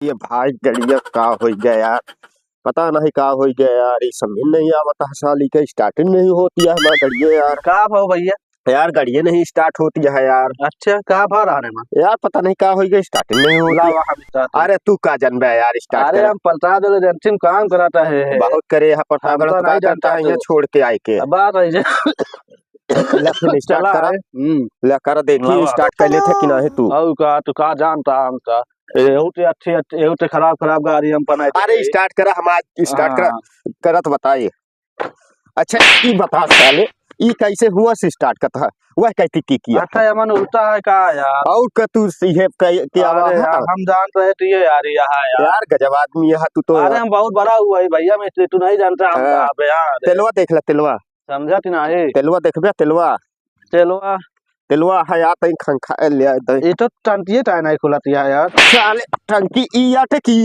ये भाई गड़िया का हो गया यार। पता नहीं का हो गया यार, ये समझ नहीं आवता साली के स्टार्टिंग नहीं होती है हमारी गड़िया यार। का भाव भैया? यार गड़िया नहीं स्टार्ट होती है यार। अच्छा का भाव रहा में यार पता नहीं का हो गया, स्टार्टिंग नहीं होती। अरे तू का जनबे यार स्टार्ट अरे हम प्रताप एजेंसी में काम कराता है बहुत करे है प्रतापगढ़ हम तो तो नहीं का करता है जानता यहाँ छोड़ के आए के। बात है लेकिन स्टार्ट करा ले कर देखी लावा। स्टार्ट कर लेते कि नहीं तू। औ का तू का जानता हम का एहुते अच्छे एहुते खराब खराब गाड़ी हम बनाए। अरे स्टार्ट करा, हम आज स्टार्ट करा करत बताइए। अच्छा ये बता साले ये कैसे हुआ से स्टार्ट करता है, वह कहती की किया अच्छा मन उल्टा है का यार। और का तू सीहे क्या अरे यार हम जान रहे थे ये यार गजब आदमी है तू तो। अरे हम बहुत बड़ा हुआ है भैया, मैं तू नहीं जानता हम कहाँ पे यार। तेलवा देख ले तेलवा, समझा कि नहीं? तेलवा देखबे तेलवा तेलवा तेलवा है या तई खंखा ले दे। ये तो टंकी टाइम नहीं खुलती है यार। साले टंकी ई या टंकी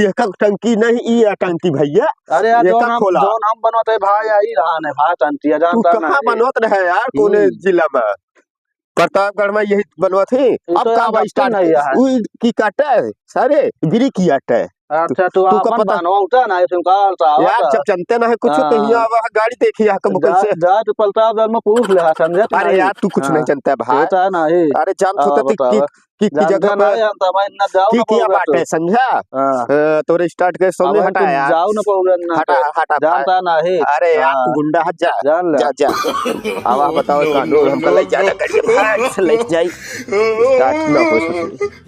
है कब टंकी नहीं ई या टंकी भैया। अरे यार जोन हम बनवाते भाई आई रहा ने भाई टंकी जानता नहीं। कहां बनवत रहे यार, कोने जिला में? प्रतापगढ़ में यही बनवा थे। अब तो का स्टार्ट नहीं है की काटा है सारे गिरी की है। अच्छा तू का पता बनवाता नहीं तुम का यार जब जनते ना है कुछ तो हिया गाड़ी देखी है कब कैसे जा तू प्रतापगढ़ में पूछ ले समझे। अरे यार तू कुछ नहीं जानता भाई नहीं। अरे जान होता की जगह पर की किया बात है समझा। तोरे स्टार्ट के सामने हटा यार जाओ ना पौगन हटा हटा जानता नहीं। अरे यार तू गुंडा हट जा जान जा जा। आवा बताओ कानून हमको ले जाना करिए भाई से ले जाई स्टार्ट ना हो सके।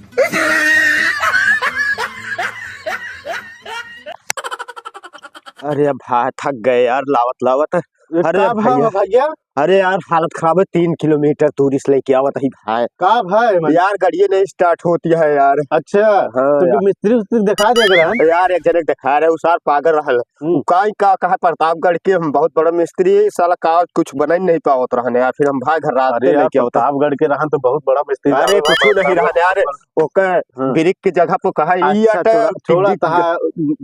अरे भाई थक गए यार लावत लावत। अरे भैया अरे यार हालत खराब है, 3 किलोमीटर दूर इसलिए क्या आवत है भाई का भाई यार गाड़ी नहीं स्टार्ट होती है यार। अच्छा तो मिस्त्री दिखा देगा यार एक जने दिखा रहे उसार पागल रहल काई का कहा प्रतापगढ़ के हम बहुत बड़ा मिस्त्री साला का कुछ बना नहीं पावत रहने यार। फिर हम भाई घर रात में लेके आवत प्रतापगढ़ के रहन तो बहुत बड़ा मिस्त्री। अरे कुछ नहीं रहने यार ओके ब्रिक की जगह पे कहा ई थोड़ा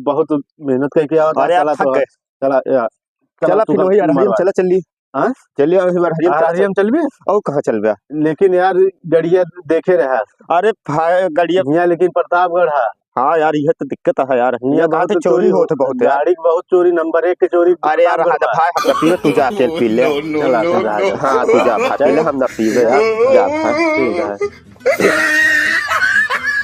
बहुत मेहनत करके आवत। चला चला फिर वही हरियम चला चलिए चलिए हरियम चलबे और कहाँ चलबे। लेकिन यार गड़िया देखे रहा। अरे भाई गड़िया यहाँ लेकिन प्रतापगढ़ है। हाँ यार ये तो दिक्कत है यार, यहाँ कहाँ तो चोरी होते बहुत गाड़ी बहुत चोरी नंबर 1 की चोरी। अरे यार भाई हम तू जा के पी ले। हाँ तू जा भाई हम ना पीवे यार जा भाई ठीक है।